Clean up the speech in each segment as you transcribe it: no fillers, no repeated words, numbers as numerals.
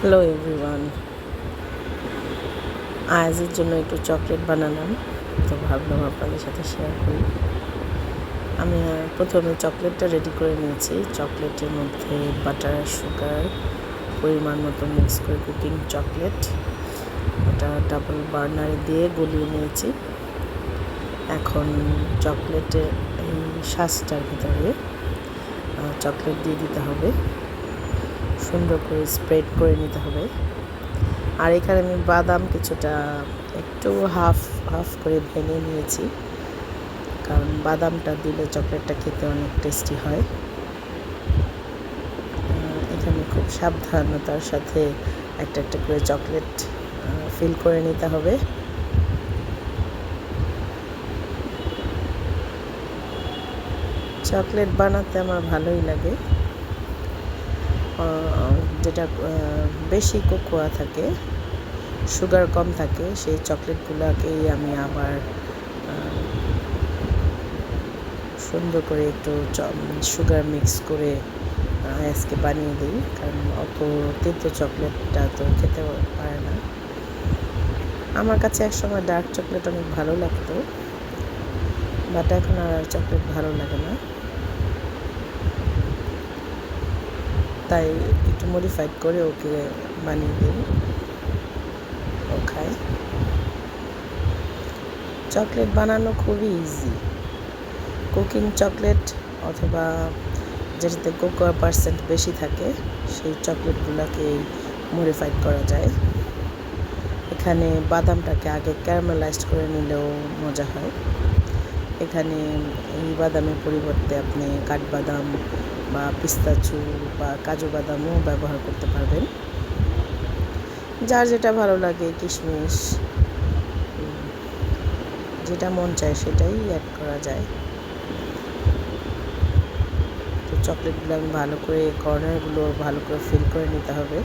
Hello everyone, আয়াজের জন্য একটু chocolate বানালাম, তো ভাবলাম আপনাদের সাথে শেয়ার করি। আমি প্রথমে চকলেটটা রেডি করে নিয়েছি। চকলেটের মধ্যে বাটার, সুগার পরিমাণ মতো মিক্স করে কুকিং চকলেট ওটা ডাবল বার্নারে দিয়ে গলিয়ে নিয়েছি। এখন চকলেটের এই শ্বাসটার ভিতরে চকলেট দিয়ে দিতে হবে, সুন্দর করে স্প্রেড করে নিতে হবে। আর এখানে আমি বাদাম কিছুটা একটু হাফ করে ভেঙে নিয়েছি, কারণ বাদামটা দিলে চকলেটটা খেতে অনেক টেস্টি হয়। এখানে খুব সাবধানতার সাথে একটা করে চকলেট ফিল করে নিতে হবে। চকলেট বানাতে আমার ভালোই লাগে। যেটা বেশি কোকোয়া থাকে, সুগার কম থাকে, সেই চকলেটগুলোকেই আমি আবার সুন্দর করে একটু সুগার মিক্স করে আজকে বানিয়ে দিই, কারণ অত তেতো চকলেটটা তো খেতে পারে না। আমার কাছে একসময় ডার্ক চকলেট অনেক ভালো লাগতো, বাট এখন আর চকলেট ভালো লাগে না, তাই একটু মডিফাইড করে ওকে বানিয়ে দিই, ও খায়। চকলেট বানানো খুবই ইজি। কুকিং চকলেট অথবা যেটাতে কোকোয়া পার্সেন্ট বেশি থাকে সেই চকলেটগুলোকেই মডিফাইড করা যায়। এখানে বাদামটাকে আগে ক্যারামেলাইজড করে নিলেও মজা হয়। এখানে এই বাদামের পরিবর্তে আপনি কাঠবাদাম বা পিস্তাচু বা কাজু বাদামও ব্যবহার করতে পারবেন, যার যেটা ভালো লাগে, কিশমিশ, যেটা মন চায় সেটাই অ্যাড করা যায়। তো চকলেটগুলো আমি ভালো করে কর্নারগুলো ভালো করে ফিল করে নিতে হবে।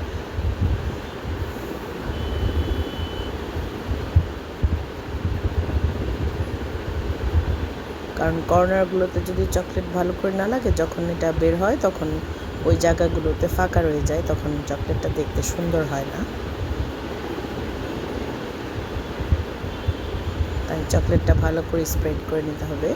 কারণ কর্নারগুলোতে যদি চকলেট ভালো করে না লাগে, যখন এটা বের হয় তখন ওই জায়গাগুলোতে ফাঁকা রয়ে যায়, তখন চকলেটটা দেখতে সুন্দর হয় না। তাই চকলেটটা ভালো করে স্প্রেড করে নিতে হবে।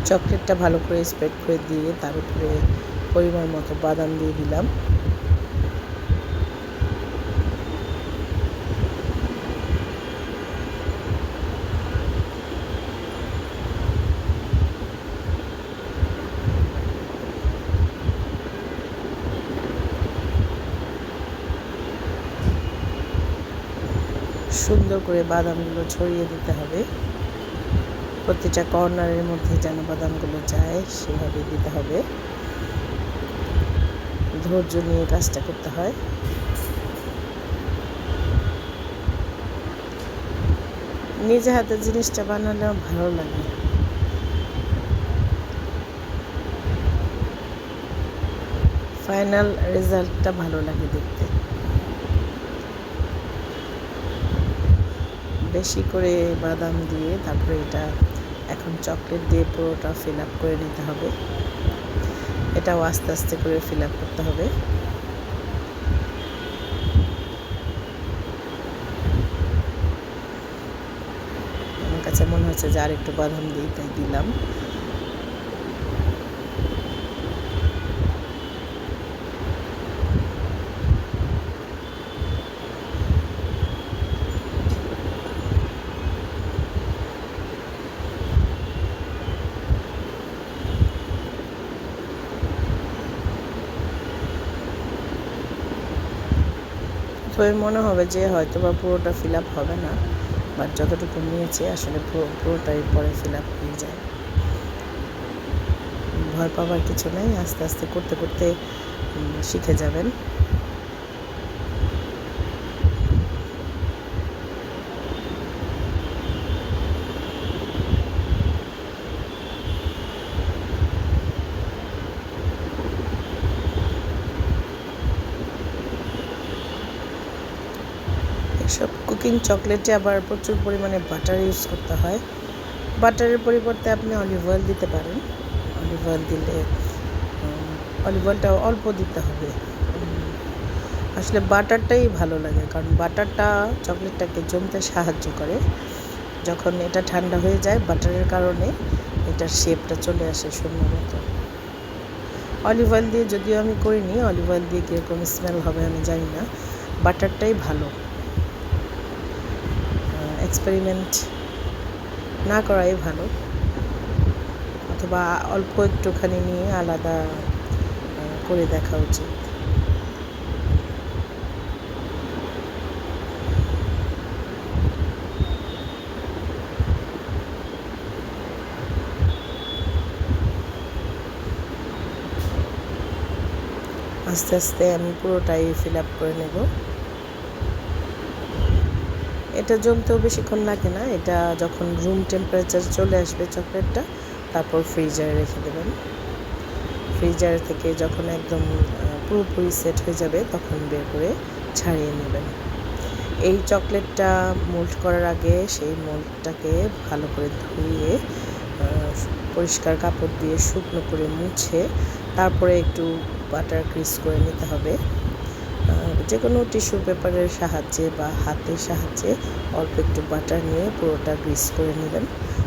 চকলেটটা ভালো করে স্প্রেড করে দিয়ে তার উপরে পরিমাণ মতো বাদাম দিয়ে দিলাম। সুন্দর করে বাদামগুলো ছড়িয়ে দিতে হবে, প্রতিটা কর্নারের মধ্যে যেন বাদামগুলো যায় সেভাবে দিতে হবে। ধৈর্য নিয়ে কাজটা করতে হয়। নিজে হাতে জিনিসটা বানালেও ভালো লাগে। ফাইনাল রেজাল্টটা ভালো লাগে দেখতে। বেশি করে বাদাম দিয়ে তারপরে এটা এখন চকলেট দিয়ে পুরোটা ফিল আপ করে নিতে হবে। এটাও আস্তে আস্তে করে ফিল আপ করতে হবে। আমার কাছে মনে হচ্ছে যে আর একটু বাদাম দিই, তাই দিলাম। তো মনে হবে যে হয়তো বা পুরোটা ফিল আপ হবে না, বাট যতটুকু নিয়েছি আসলে পুরোটাই পরে ফিল আপ হয়ে যায়। ভয় পাওয়ার কিছু নেই, আস্তে আস্তে করতে করতে শিখে যাবেন। এসব কুকিং চকলেটে আবার প্রচুর পরিমাণে বাটার ইউজ করতে হয়, বাটারের পরিবর্তে আপনি অলিভ অয়েল দিতে পারেন। অলিভ অয়েল দিলে অলিভ অয়েলটা অল্প দিতে হবে। আসলে বাটারটাই ভালো লাগে, কারণ বাটারটা চকলেটটাকে জমতে সাহায্য করে। যখন এটা ঠান্ডা হয়ে যায় বাটারের কারণে এটার শেপটা চলে আসে সুন্দর মতো। অলিভ অয়েল দিয়ে যদিও আমি করিনি, অলিভ অয়েল দিয়ে কীরকম স্মেল হবে আমি জানি না, বাটারটাই ভালো। এক্সপেরিমেন্ট না করাই ভালো, অথবা অল্প একটুখানি নিয়ে আলাদা করে দেখা উচিত। আস্তে আস্তে আমি পুরোটাই ফিল আপ করে নেব। এটা জমতেও বেশিক্ষণ লাগে না, এটা যখন রুম টেম্পারেচার চলে আসবে চকলেটটা, তারপর ফ্রিজারে রেখে দেবেন। ফ্রিজার থেকে যখন একদম পুরোপুরি সেট হয়ে যাবে তখন বের করে ছাড়িয়ে নেবেন। এই চকলেটটা মোল্ড করার আগে সেই মোল্ডটাকে ভালো করে ধুয়ে পরিষ্কার কাপড় দিয়ে শুকনো করে মুছে তারপরে একটু বাটার গ্রিস করে নিতে হবে। যে কোনো টিস্যু পেপারের সাহায্যে বা হাতের সাহায্যে অল্প একটু বাটার নিয়ে পুরোটা গ্রিস করে নেবেন,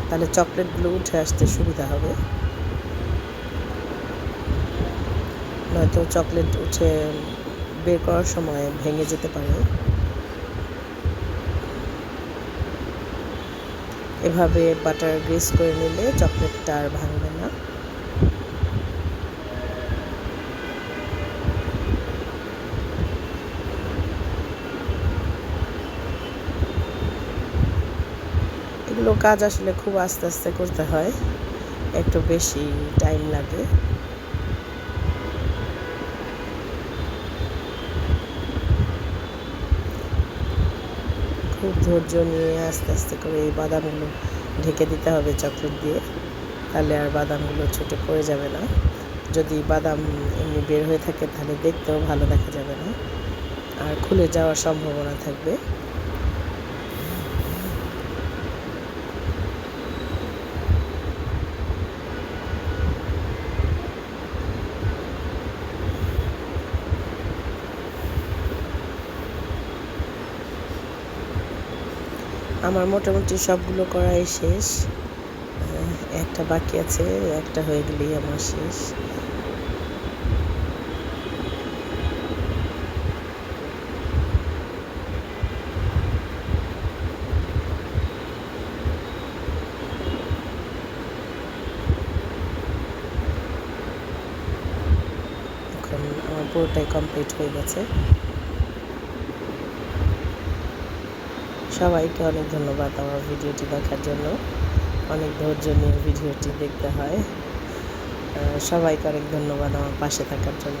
তাহলে চকলেটগুলো উঠে আসতে সুবিধা হবে। নয়তো চকলেট উঠে বের করার সময় ভেঙে যেতে পারে। এভাবে বাটার গ্রিস করে নিলে চকলেটটা আর ভাঙবে না। এগুলো কাজ আসলে খুব আস্তে আস্তে করতে হয়, একটু বেশি টাইম লাগে। খুব ধৈর্য নিয়ে আস্তে আস্তে করে এই বাদামগুলো ঢেকে দিতে হবে চকলেট দিয়ে, তাহলে আর বাদামগুলো ছুটে পড়ে যাবে না। যদি বাদাম এমনি বের হয়ে থাকে তাহলে দেখতেও ভালো দেখা যাবে না, আর খুলে যাওয়ার সম্ভাবনা থাকবে। আমার মোটামুটি সবগুলো করাই শেষ, একটা বাকি আছে, একটা হয়ে গেলেই আমার শেষ। এখন আমার পুরোটাই কমপ্লিট হয়ে গেছে। সবাইকে অনেক ধন্যবাদ আমার ভিডিওটি দেখার জন্য। অনেক ধৈর্য নিয়ে ভিডিওটি দেখতে হয়। সবাইকে অনেক ধন্যবাদ আমার পাশে থাকার জন্য।